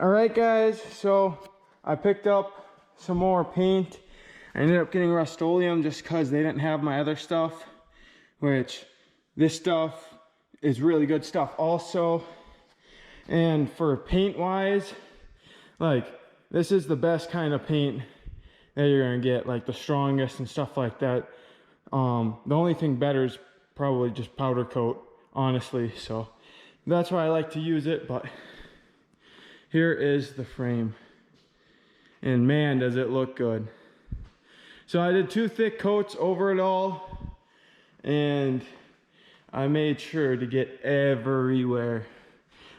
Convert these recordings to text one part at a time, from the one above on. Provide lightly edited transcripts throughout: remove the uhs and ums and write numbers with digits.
All right, guys, so I picked up some more paint. I ended up getting Rust-Oleum just because they didn't have my other stuff, which this stuff is really good stuff also. And for paint wise, like, this is the best kind of paint that you're gonna get, like the strongest and stuff like that. The only thing better is probably just powder coat, honestly. So that's why I like to use it. But here is the frame, and man, does it look good. So I did 2 thick coats over it all, and I made sure to get everywhere.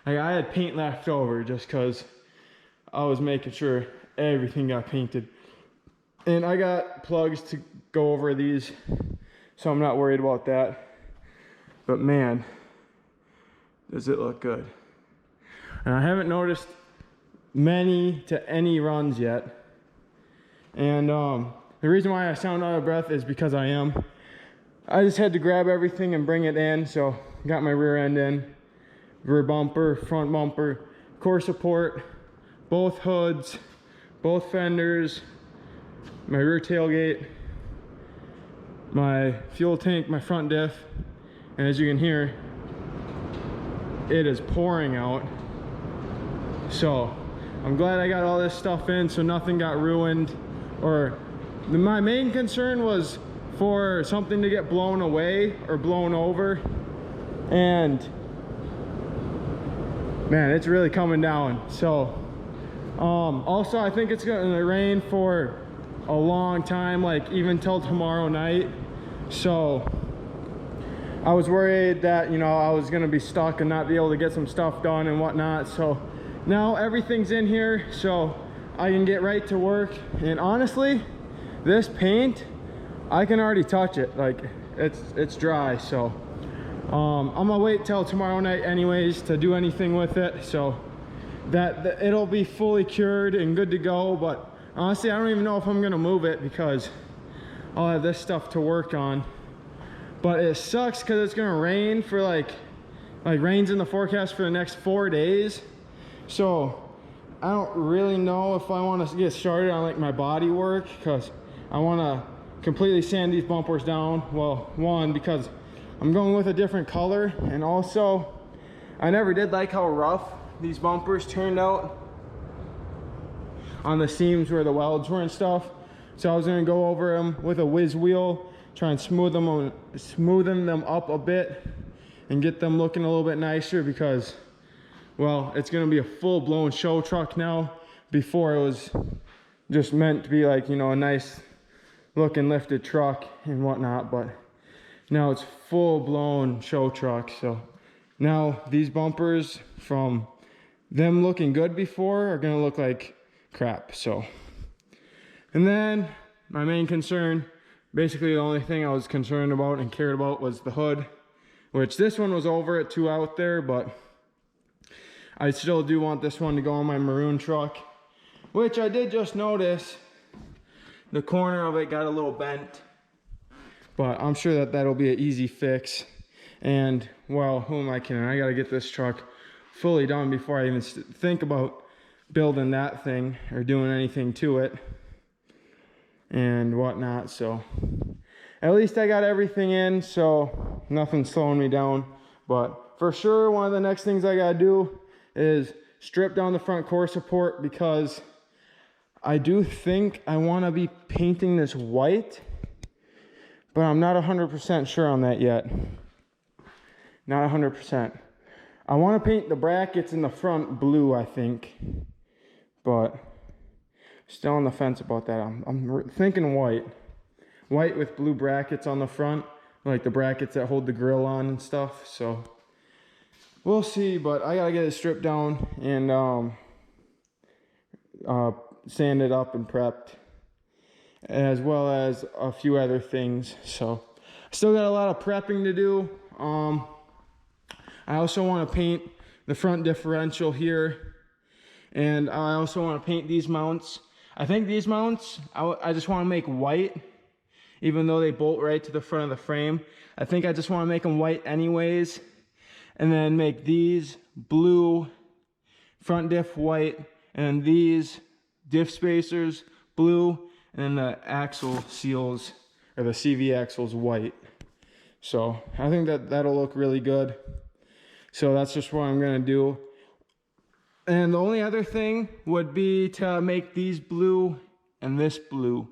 Like, I had paint left over just because I was making sure everything got painted. And I got plugs to go over these, so I'm not worried about that. But man, does it look good. And I haven't noticed many to any runs yet. And the reason why I sound out of breath is because I just had to grab everything and bring it in. So got my rear end in, rear bumper, front bumper, core support, both hoods, both fenders, my rear tailgate, my fuel tank, my front diff. And as you can hear, it is pouring out. So I'm glad I got all this stuff in so nothing got ruined. Or my main concern was for something to get blown away or blown over. And man, it's really coming down. So also I think it's gonna rain for a long time, like even till tomorrow night. So I was worried that, you know, I was gonna be stuck and not be able to get some stuff done and whatnot. So now everything's in here, so I can get right to work. And honestly, this paint, I can already touch it. Like, it's dry. So I'm gonna wait till tomorrow night anyways to do anything with it, so that it'll be fully cured and good to go. But honestly, I don't even know if I'm gonna move it because I'll have this stuff to work on. But it sucks because it's gonna rain for like rain's in the forecast for the next 4 days. So I don't really know if I want to get started on like my body work, because I want to completely sand these bumpers down. Well, one, because I'm going with a different color, and also I never did like how rough these bumpers turned out on the seams where the welds were and stuff. So I was going to go over them with a whiz wheel, try and smoothen them up a bit and get them looking a little bit nicer, because, well, it's going to be a full-blown show truck now. Before it was just meant to be like, you know, a nice looking lifted truck and whatnot, but now it's full-blown show truck. So now these bumpers, from them looking good before, are going to look like crap. So, and then my main concern, basically the only thing I was concerned about and cared about, was the hood, which this one was over it 2 out there, but I still do want this one to go on my maroon truck, which I did just notice the corner of it got a little bent, but I'm sure that that'll be an easy fix. And, well, who am I kidding? I got to get this truck fully done before I even think about building that thing or doing anything to it and whatnot. So at least I got everything in, so nothing's slowing me down. But for sure, one of the next things I got to do is strip down the front core support, because I do think I want to be painting this white, but I'm not 100% sure on that yet. Not 100%. I want to paint the brackets in the front blue, I think, but still on the fence about that. I'm thinking white with blue brackets on the front, like the brackets that hold the grill on and stuff. So we'll see, but I gotta get it stripped down and sanded up and prepped, as well as a few other things. So I still got a lot of prepping to do. I also want to paint the front differential here, and I also want to paint these mounts. I think these mounts, I just want to make white, even though they bolt right to the front of the frame. I think I just want to make them white anyways, and then make these blue front diff white, and these diff spacers blue, and the axle seals, or the CV axles, white. So I think that that'll look really good. So that's just what I'm gonna do. And the only other thing would be to make these blue and this blue.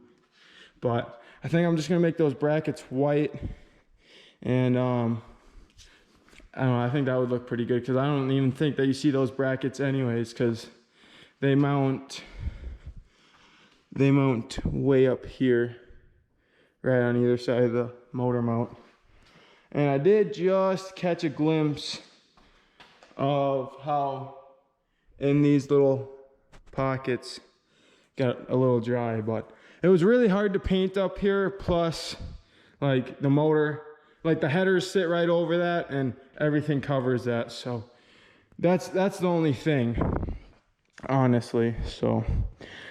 But I think I'm just gonna make those brackets white. And I don't know, I think that would look pretty good, because I don't even think that you see those brackets anyways, because they mount way up here, right on either side of the motor mount. And I did just catch a glimpse of how in these little pockets got a little dry, but it was really hard to paint up here. Plus, like, the motor, like the headers sit right over that and everything covers that. So that's the only thing, honestly. So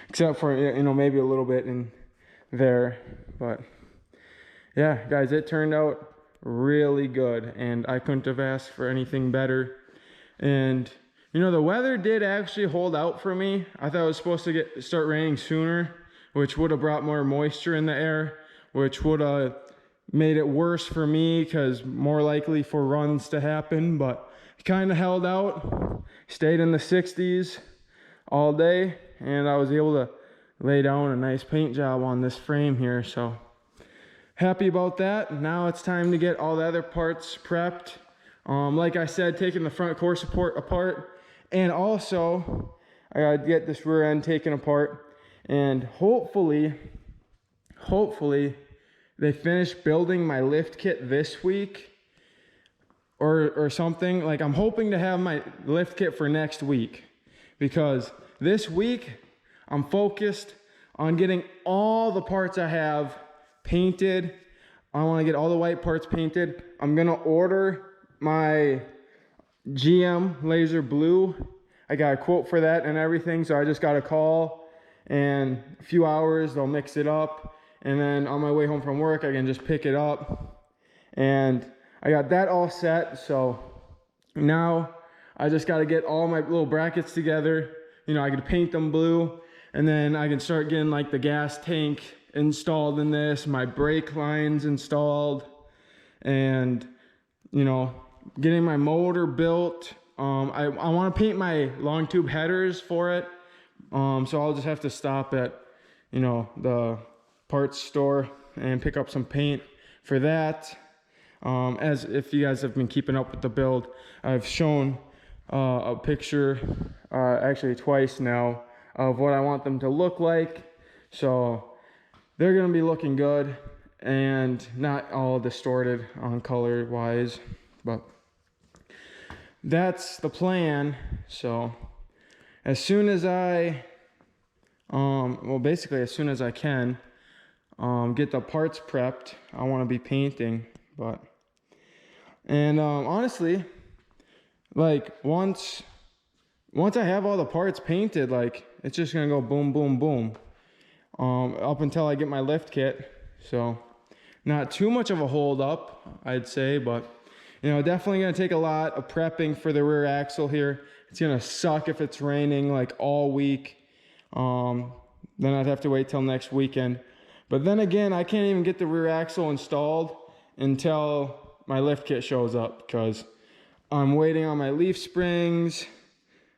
except for, you know, maybe a little bit in there. But yeah, guys, it turned out really good, and I couldn't have asked for anything better. And you know, the weather did actually hold out for me. I thought it was supposed to start raining sooner, which would have brought more moisture in the air, which would have made it worse for me, because more likely for runs to happen. But it kind of held out, stayed in the 60s all day, and I was able to lay down a nice paint job on this frame here. So happy about that. Now it's time to get all the other parts prepped. Like I said, taking the front core support apart, and also I gotta get this rear end taken apart, and hopefully they finish building my lift kit this week or something. Like, I'm hoping to have my lift kit for next week, because this week I'm focused on getting all the parts I have painted. I want to get all the white parts painted. I'm gonna order my GM laser blue. I got a quote for that and everything, so I just got a call, and a few hours they'll mix it up, and then on my way home from work I can just pick it up. And I got that all set. So now I just got to get all my little brackets together. You know, I could paint them blue, and then I can start getting like the gas tank installed in this, my brake lines installed, and you know, getting my motor built. I want to paint my long tube headers for it, so I'll just have to stop at, you know, the parts store and pick up some paint for that. As if you guys have been keeping up with the build, I've shown a picture actually twice now of what I want them to look like. So they're gonna be looking good and not all distorted on color wise, but that's the plan. So as soon as I well, basically as soon as I can get the parts prepped, I want to be painting. But honestly, like once I have all the parts painted, like it's just gonna go boom boom boom up until I get my lift kit. So not too much of a hold up, I'd say, but you know, definitely gonna take a lot of prepping for the rear axle here. It's gonna suck if it's raining like all week. Then I'd have to wait till next weekend. But then again, I can't even get the rear axle installed until my lift kit shows up, because I'm waiting on my leaf springs,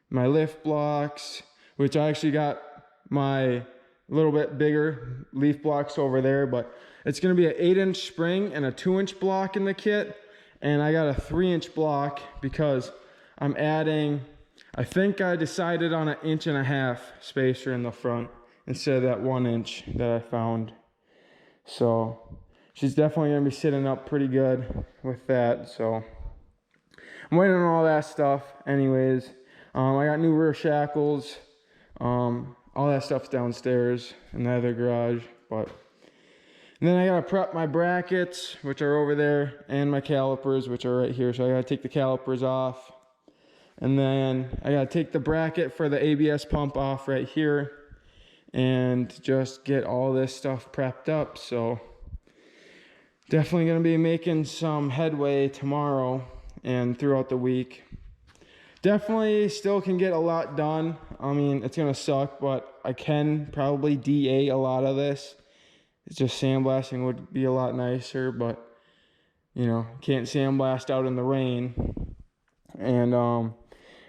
my lift blocks, which I actually got my little bit bigger leaf blocks over there, but it's gonna be an 8-inch spring and a 2-inch block in the kit. And I got a 3-inch block because I'm adding, I think I decided on an 1.5 inch spacer in the front instead of that 1 inch that I found. So she's definitely gonna be sitting up pretty good with that. So I'm waiting on all that stuff anyways. I got new rear shackles, all that stuff's downstairs in the other garage. But and then I gotta prep my brackets, which are over there, and my calipers, which are right here. So I gotta take the calipers off, and then I gotta take the bracket for the ABS pump off right here, and just get all this stuff prepped up. So definitely gonna be making some headway tomorrow and throughout the week definitely still can get a lot done. I mean, it's gonna suck, but I can probably DA a lot of this. It's just sandblasting would be a lot nicer, but you know, can't sandblast out in the rain. And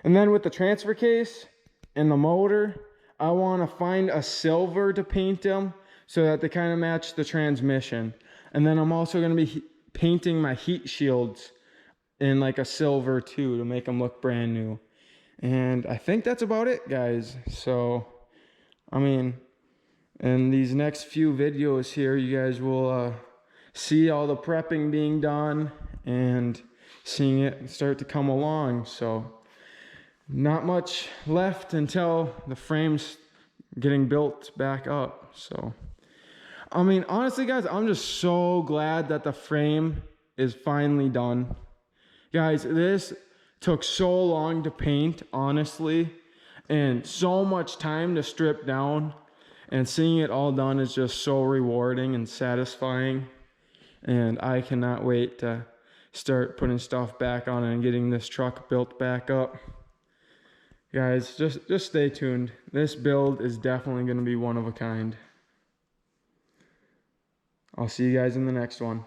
then with the transfer case and the motor, I want to find a silver to paint them so that they kind of match the transmission. And then I'm also going to be painting my heat shields in like a silver too to make them look brand new. And I think that's about it, guys. So, I mean, in these next few videos here, you guys will see all the prepping being done and seeing it start to come along. So not much left until the frame's getting built back up. So I mean, honestly guys, I'm just so glad that the frame is finally done. Guys, this took so long to paint, honestly, and so much time to strip down, and seeing it all done is just so rewarding and satisfying. And I cannot wait to start putting stuff back on and getting this truck built back up. Guys, just stay tuned. This build is definitely going to be one of a kind. I'll see you guys in the next one.